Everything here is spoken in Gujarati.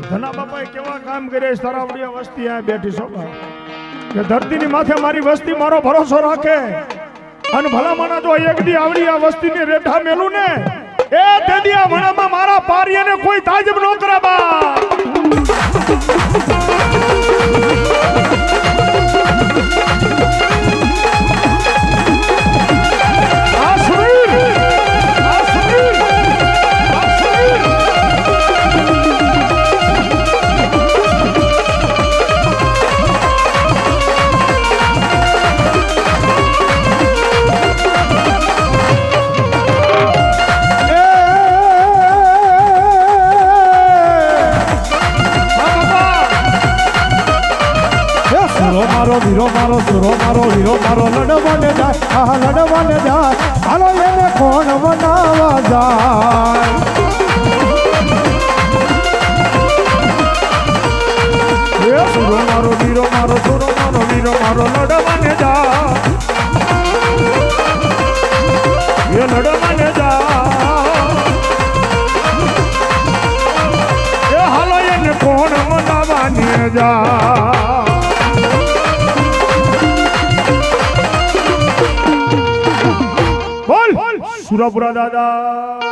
ધના બાપાએ કેવા કામ કર્યા સરાવડિયા વસ્તી આ બેઠી છો કે ધરતીની માથે મારી વસ્તી મારો ભરોસો રાખે અને ભલામણા જો એક દી આવડી આ વસ્તીની રેઠા મેલું ને એ તેદી આ વણામાં મારા પારિયાને કોઈ તાજબ ન કરાબા હીરો મારો સુરો મારો હીરો મારો લડવાને જાય આ લડવાને જાય હાલો એને કોણ બનાવવા જાય એ સુરો મારો હીરો મારો સુરો મારો હીરો મારો લડવાને જાય એ લડવાને જાય એ હાલો એને કોણ બનાવવાને જાય સુરાપુરા દાદા